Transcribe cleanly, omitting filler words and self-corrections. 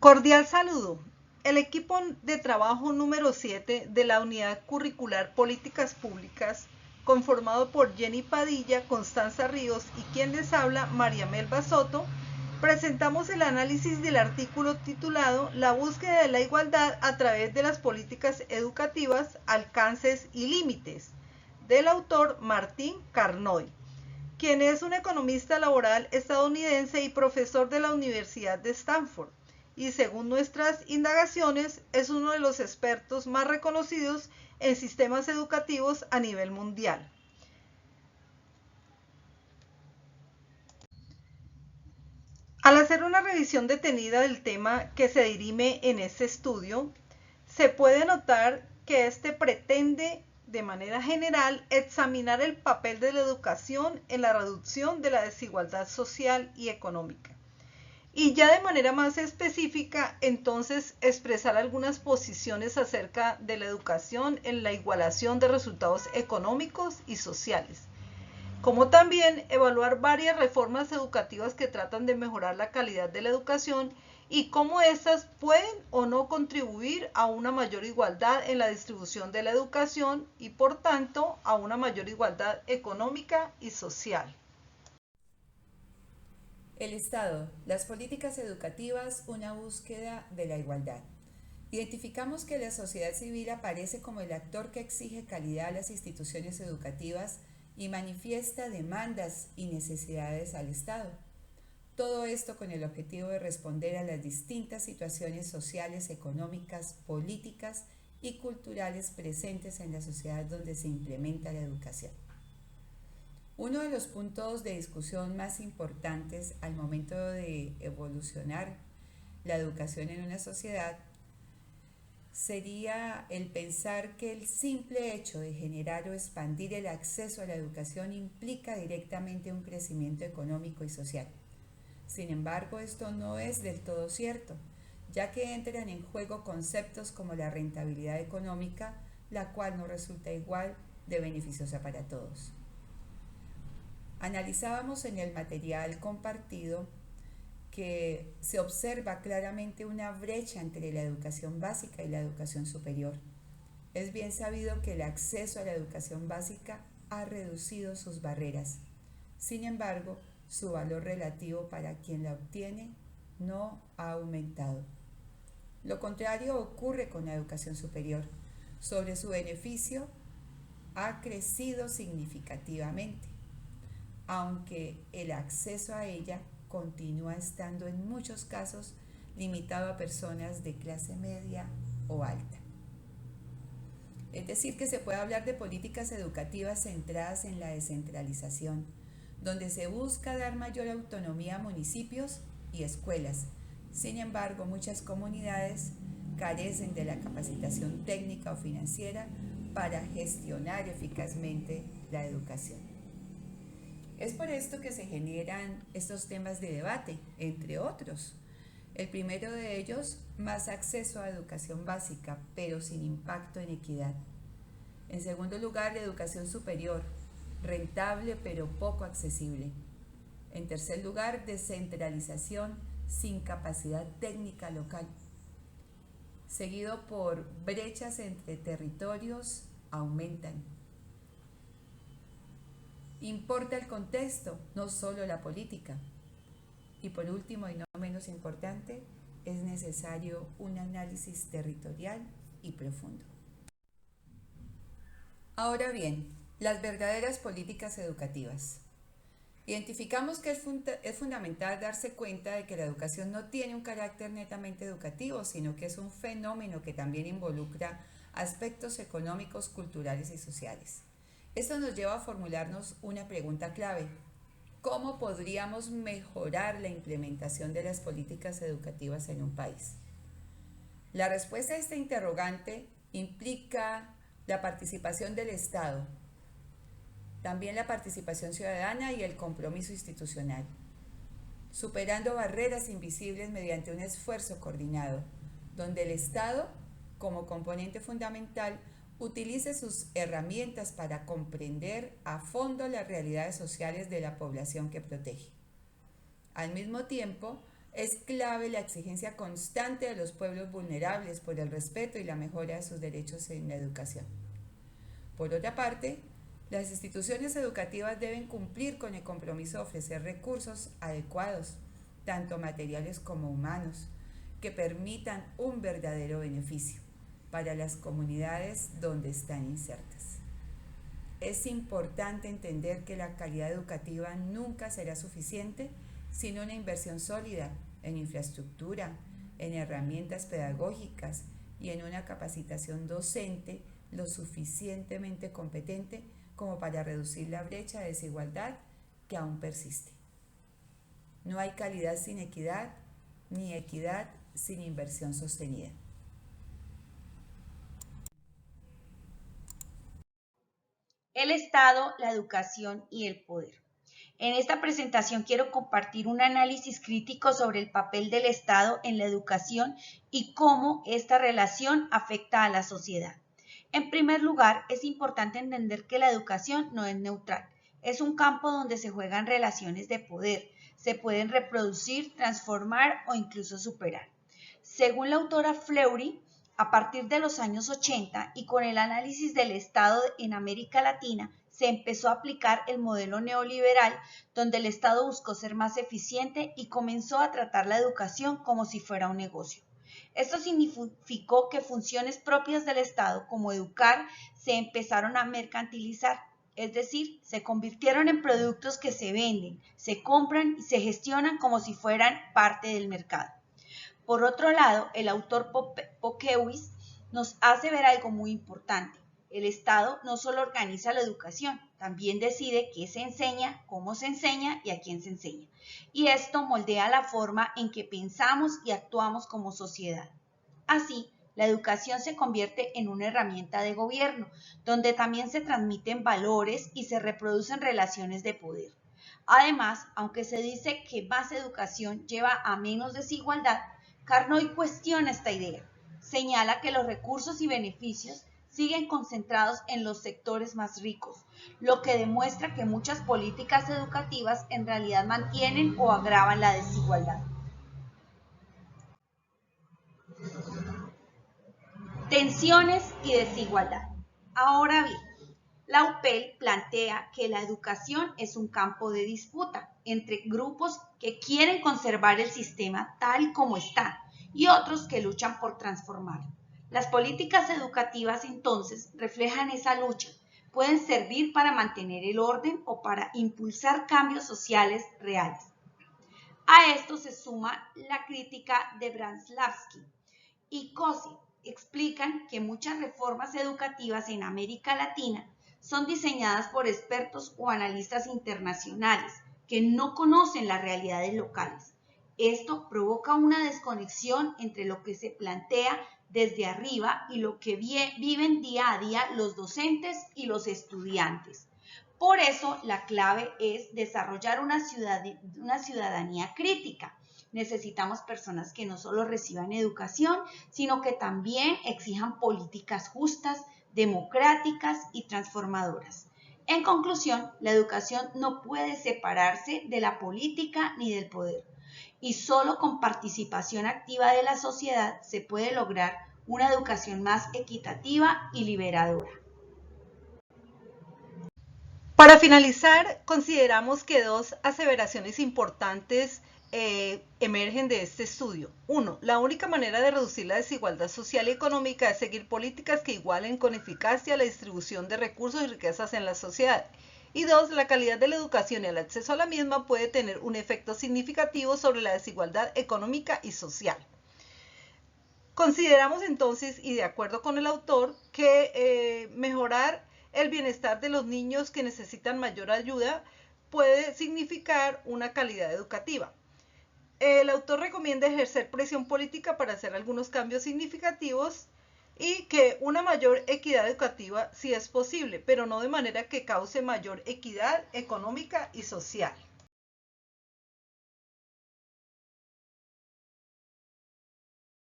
Cordial saludo. El equipo de trabajo número 7 de la Unidad Curricular Políticas Públicas, conformado por Jenny Padilla, Constanza Ríos y quien les habla, María Melba Soto, presentamos el análisis del artículo titulado La búsqueda de la igualdad a través de las políticas educativas, alcances y límites, del autor Martín Carnoy, quien es un economista laboral estadounidense y profesor de la Universidad de Stanford, y según nuestras indagaciones es uno de los expertos más reconocidos en sistemas educativos a nivel mundial. Al hacer una revisión detenida del tema que se dirime en este estudio, se puede notar que este pretende de manera general examinar el papel de la educación en la reducción de la desigualdad social y económica. Y ya de manera más específica, entonces, expresar algunas posiciones acerca de la educación en la igualación de resultados económicos y sociales, como también evaluar varias reformas educativas que tratan de mejorar la calidad de la educación y cómo éstas pueden o no contribuir a una mayor igualdad en la distribución de la educación y, por tanto, a una mayor igualdad económica y social. El Estado, las políticas educativas, una búsqueda de la igualdad. Identificamos que la sociedad civil aparece como el actor que exige calidad a las instituciones educativas y manifiesta demandas y necesidades al Estado. Todo esto con el objetivo de responder a las distintas situaciones sociales, económicas, políticas y culturales presentes en la sociedad donde se implementa la educación. Uno de los puntos de discusión más importantes al momento de evolucionar la educación en una sociedad sería el pensar que el simple hecho de generar o expandir el acceso a la educación implica directamente un crecimiento económico y social. Sin embargo, esto no es del todo cierto, ya que entran en juego conceptos como la rentabilidad económica, la cual no resulta igual de beneficiosa para todos. Analizábamos en el material compartido que se observa claramente una brecha entre la educación básica y la educación superior. Es bien sabido que el acceso a la educación básica ha reducido sus barreras. Sin embargo, su valor relativo para quien la obtiene no ha aumentado. Lo contrario ocurre con la educación superior. Sobre su beneficio ha crecido significativamente, aunque el acceso a ella continúa estando en muchos casos limitado a personas de clase media o alta. Es decir, que se puede hablar de políticas educativas centradas en la descentralización, donde se busca dar mayor autonomía a municipios y escuelas. Sin embargo, muchas comunidades carecen de la capacitación técnica o financiera para gestionar eficazmente la educación. Es por esto que se generan estos temas de debate, entre otros. El primero de ellos, más acceso a educación básica, pero sin impacto en equidad. En segundo lugar, la educación superior, rentable pero poco accesible. En tercer lugar, descentralización sin capacidad técnica local. Seguido por brechas entre territorios aumentan. Importa el contexto, no solo la política. Y por último, y no menos importante, es necesario un análisis territorial y profundo. Ahora bien, las verdaderas políticas educativas. Identificamos que es fundamental darse cuenta de que la educación no tiene un carácter netamente educativo, sino que es un fenómeno que también involucra aspectos económicos, culturales y sociales. Esto nos lleva a formularnos una pregunta clave. ¿Cómo podríamos mejorar la implementación de las políticas educativas en un país? La respuesta a esta interrogante implica la participación del Estado, también la participación ciudadana y el compromiso institucional, superando barreras invisibles mediante un esfuerzo coordinado, donde el Estado, como componente fundamental, utilice sus herramientas para comprender a fondo las realidades sociales de la población que protege. Al mismo tiempo, es clave la exigencia constante de los pueblos vulnerables por el respeto y la mejora de sus derechos en la educación. Por otra parte, las instituciones educativas deben cumplir con el compromiso de ofrecer recursos adecuados, tanto materiales como humanos, que permitan un verdadero beneficio para las comunidades donde están insertas. Es importante entender que la calidad educativa nunca será suficiente sin una inversión sólida en infraestructura, en herramientas pedagógicas y en una capacitación docente lo suficientemente competente como para reducir la brecha de desigualdad que aún persiste. No hay calidad sin equidad, ni equidad sin inversión sostenida. El Estado, la educación y el poder. En esta presentación quiero compartir un análisis crítico sobre el papel del Estado en la educación y cómo esta relación afecta a la sociedad. En primer lugar, es importante entender que la educación no es neutral. Es un campo donde se juegan relaciones de poder, se pueden reproducir, transformar o incluso superar. Según la autora Fleury, a partir de los años 80 y con el análisis del Estado en América Latina, se empezó a aplicar el modelo neoliberal, donde el Estado buscó ser más eficiente y comenzó a tratar la educación como si fuera un negocio. Esto significó que funciones propias del Estado, como educar, se empezaron a mercantilizar, es decir, se convirtieron en productos que se venden, se compran y se gestionan como si fueran parte del mercado. Por otro lado, el autor Pokewis nos hace ver algo muy importante. El Estado no solo organiza la educación, también decide qué se enseña, cómo se enseña y a quién se enseña. Y esto moldea la forma en que pensamos y actuamos como sociedad. Así, la educación se convierte en una herramienta de gobierno, donde también se transmiten valores y se reproducen relaciones de poder. Además, aunque se dice que más educación lleva a menos desigualdad, Carnot cuestiona esta idea. Señala que los recursos y beneficios siguen concentrados en los sectores más ricos, lo que demuestra que muchas políticas educativas en realidad mantienen o agravan la desigualdad. Tensiones y desigualdad. Ahora bien, la UPEL plantea que la educación es un campo de disputa entre grupos que quieren conservar el sistema tal como está y otros que luchan por transformarlo. Las políticas educativas entonces reflejan esa lucha, pueden servir para mantener el orden o para impulsar cambios sociales reales. A esto se suma la crítica de Branslavsky y Cosi. Explican que muchas reformas educativas en América Latina son diseñadas por expertos o analistas internacionales que no conocen las realidades locales. Esto provoca una desconexión entre lo que se plantea desde arriba y lo que viven día a día los docentes y los estudiantes. Por eso, la clave es desarrollar una ciudadanía crítica. Necesitamos personas que no solo reciban educación, sino que también exijan políticas justas, democráticas y transformadoras. En conclusión, la educación no puede separarse de la política ni del poder. Y solo con participación activa de la sociedad se puede lograr una educación más equitativa y liberadora. Para finalizar, consideramos que dos aseveraciones importantes emergen de este estudio. 1. La única manera de reducir la desigualdad social y económica es seguir políticas que igualen con eficacia la distribución de recursos y riquezas en la sociedad. Y 2. La calidad de la educación y el acceso a la misma puede tener un efecto significativo sobre la desigualdad económica y social. Consideramos entonces, y de acuerdo con el autor, que mejorar el bienestar de los niños que necesitan mayor ayuda puede significar una calidad educativa. El autor recomienda ejercer presión política para hacer algunos cambios significativos y que una mayor equidad educativa sí es posible, pero no de manera que cause mayor equidad económica y social.